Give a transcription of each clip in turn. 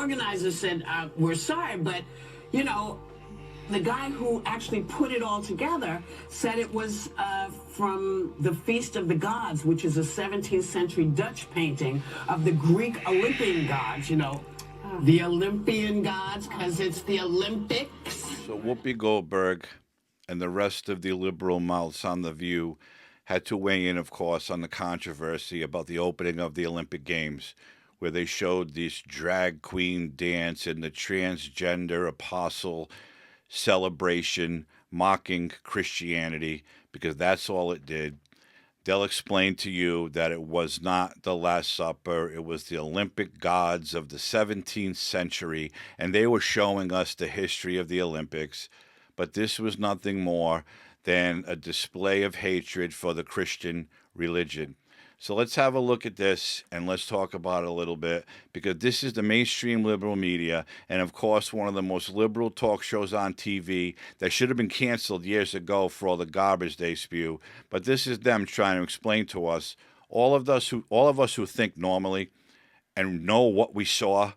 organizers said, we're sorry, but, you know, the guy who actually put it all together said it was from the Feast of the Gods, which is a 17th century Dutch painting of the Greek Olympian gods, you know, the Olympian gods, because it's the Olympics. So Whoopi Goldberg and the rest of the liberal mouths on The View had to weigh in, of course, on the controversy about the opening of the Olympic Games, where they showed this drag queen dance and the transgender apostle celebration mocking Christianity, because that's all it did. They'll explain to you that it was not the Last Supper, it was the Olympic gods of the 17th century, and they were showing us the history of the Olympics. But this was nothing more than a display of hatred for the Christian religion. So let's have a look at this and let's talk about it a little bit, because this is the mainstream liberal media and, of course, one of the most liberal talk shows on TV that should have been canceled years ago for all the garbage they spew. But this is them trying to explain to us, all of us who think normally and know what we saw,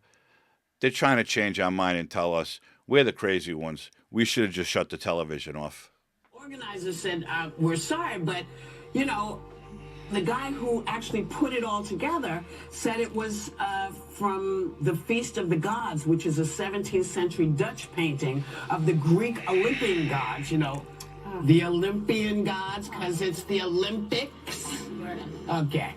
they're trying to change our mind and tell us we're the crazy ones. We should have just shut the television off. Organizers said, we're sorry, but, you know, the guy who actually put it all together said it was from the Feast of the Gods, which is a 17th century Dutch painting of the Greek Olympian gods, you know, the Olympian gods, because it's the Olympics. Okay.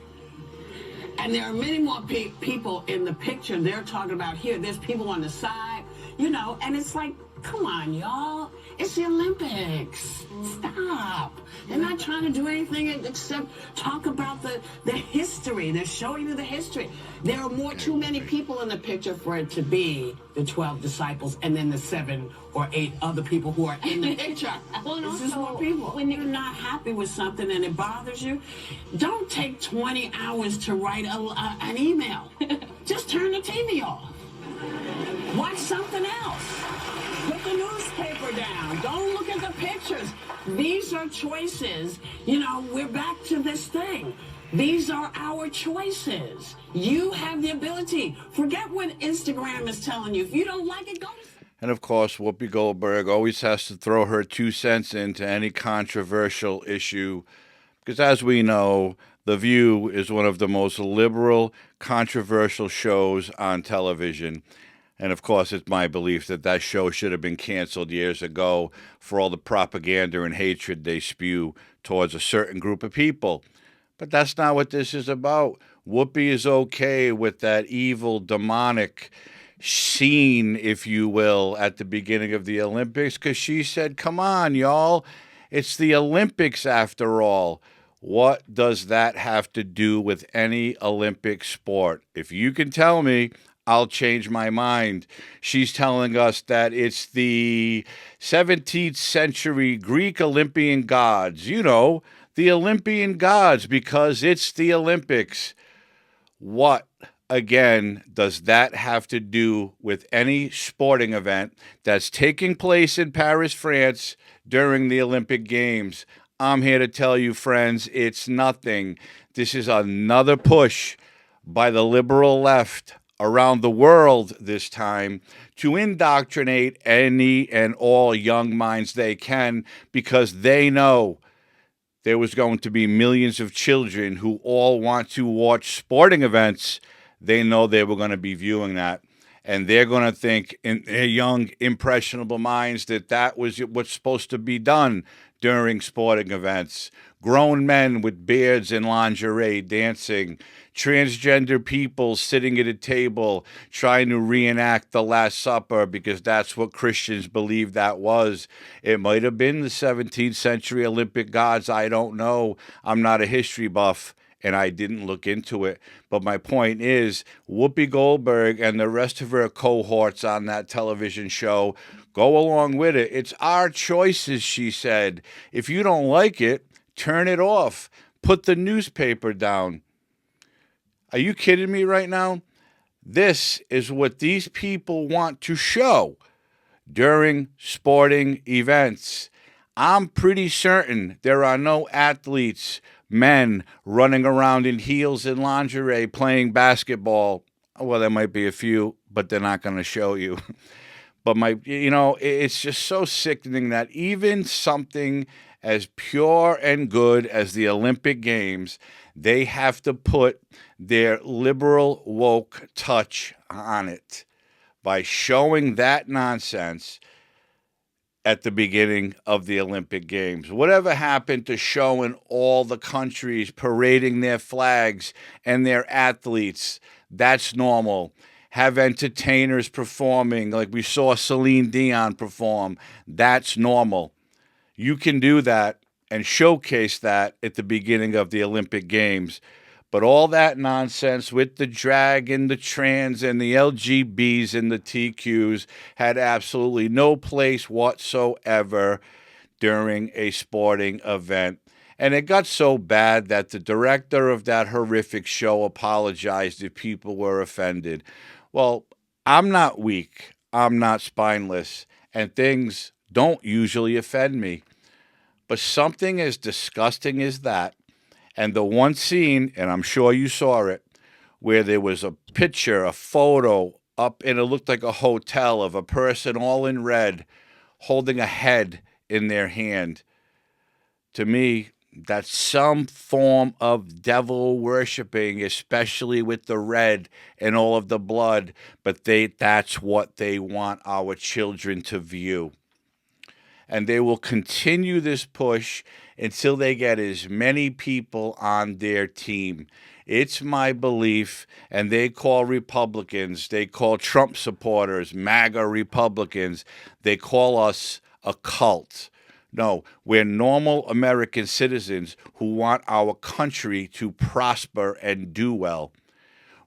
And there are many more people in the picture they're talking about here. There's people on the side, you know, and it's like, come on, y'all. It's the Olympics. Stop. They're not trying to do anything except talk about the history. They're showing you the history. There are too many people in the picture for it to be the 12 disciples and then the 7 or 8 other people who are in the picture. Well, and also, more people. When you're not happy with something and it bothers you, don't take 20 hours to write an email. Just turn the TV off. Watch something else. Put the newspaper down. Don't look at the pictures. These are choices. You know, we're back to this thing. These are our choices. You have the ability. Forget what Instagram is telling you. If you don't like it, go to... And of course, Whoopi Goldberg always has to throw her 2 cents into any controversial issue, because as we know, The View is one of the most liberal, controversial shows on television. And of course, it's my belief that that show should have been canceled years ago for all the propaganda and hatred they spew towards a certain group of people. But that's not what this is about. Whoopi is okay with that evil, demonic scene, if you will, at the beginning of the Olympics, because she said, come on, y'all, it's the Olympics after all. What does that have to do with any Olympic sport? If you can tell me, I'll change my mind. She's telling us that it's the 17th century Greek Olympian gods. You know, the Olympian gods, because it's the Olympics. What, again, does that have to do with any sporting event that's taking place in Paris, France during the Olympic Games? I'm here to tell you, friends, it's nothing. This is another push by the liberal left around the world this time to indoctrinate any and all young minds they can, because they know there was going to be millions of children who all want to watch sporting events. They know they were going to be viewing that, and they're going to think in their young, impressionable minds that that was what's supposed to be done during sporting events. Grown men with beards and lingerie dancing, transgender people sitting at a table trying to reenact the Last Supper because that's what Christians believe that was. It might have been the 17th century Olympic gods. I don't know. I'm not a history buff, and I didn't look into it. But my point is, Whoopi Goldberg and the rest of her cohorts on that television show go along with it. It's our choices, she said. If you don't like it, turn it off. Put the newspaper down. Are you kidding me right now? This is what these people want to show during sporting events. I'm pretty certain there are no athletes, men running around in heels and lingerie playing basketball. Well, there might be a few, but they're not going to show you. But it's just so sickening that even something as pure and good as the Olympic Games, they have to put their liberal woke touch on it by showing that nonsense at the beginning of the Olympic Games. Whatever happened to showing all the countries parading their flags and their athletes? That's normal. Have entertainers performing like we saw Celine Dion perform. That's normal. You can do that and showcase that at the beginning of the Olympic Games. But all that nonsense with the drag and the trans and the LGBs and the TQs had absolutely no place whatsoever during a sporting event. And it got so bad that the director of that horrific show apologized if people were offended. Well, I'm not weak, I'm not spineless, and things don't usually offend me. But something as disgusting as that, and the one scene, and I'm sure you saw it, where there was a picture, a photo up, and it looked like a hotel of a person all in red holding a head in their hand. To me, that's some form of devil worshiping, especially with the red and all of the blood. But that's what they want our children to view. And they will continue this push until they get as many people on their team. It's my belief, and they call Republicans, they call Trump supporters, MAGA Republicans, they call us a cult. No, we're normal American citizens who want our country to prosper and do well.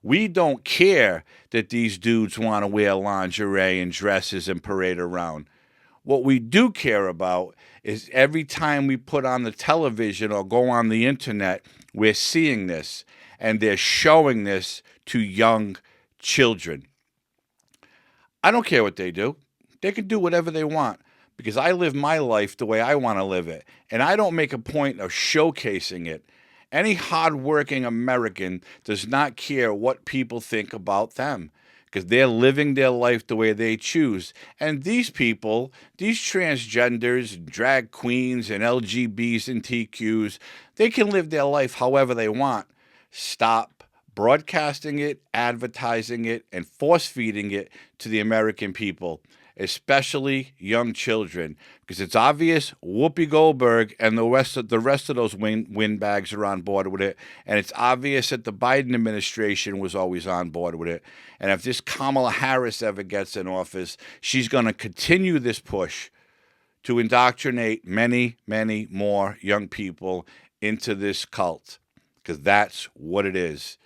We don't care that these dudes want to wear lingerie and dresses and parade around. What we do care about is every time we put on the television or go on the internet, we're seeing this, and they're showing this to young children. I don't care what they do. They can do whatever they want because I live my life the way I want to live it, and I don't make a point of showcasing it. Any hardworking American does not care what people think about them, because they're living their life the way they choose. And these people, these transgenders, drag queens, and LGBs and TQs, they can live their life however they want. Stop broadcasting it, advertising it, and force-feeding it to the American people, especially young children, because it's obvious Whoopi Goldberg and the rest of those windbags are on board with it, and it's obvious that the Biden administration was always on board with it. And if this Kamala Harris ever gets in office, she's going to continue this push to indoctrinate many, many more young people into this cult, because that's what it is.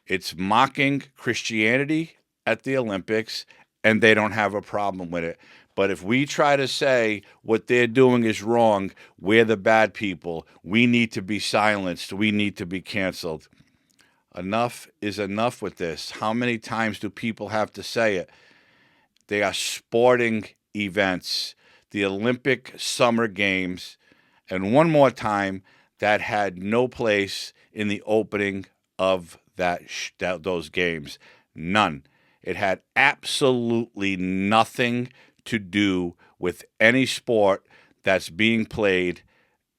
It's mocking Christianity at the Olympics, and they don't have a problem with it. But if we try to say what they're doing is wrong, we're the bad people, we need to be silenced, we need to be canceled. Enough is enough with this. How many times do people have to say it? They are sporting events, the Olympic Summer Games, and one more time, that had no place in the opening of those games. None. It had absolutely nothing to do with any sport that's being played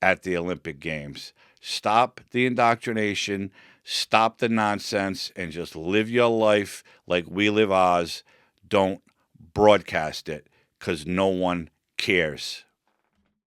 at the Olympic Games. Stop the indoctrination, stop the nonsense, and just live your life like we live ours. Don't broadcast it, because no one cares.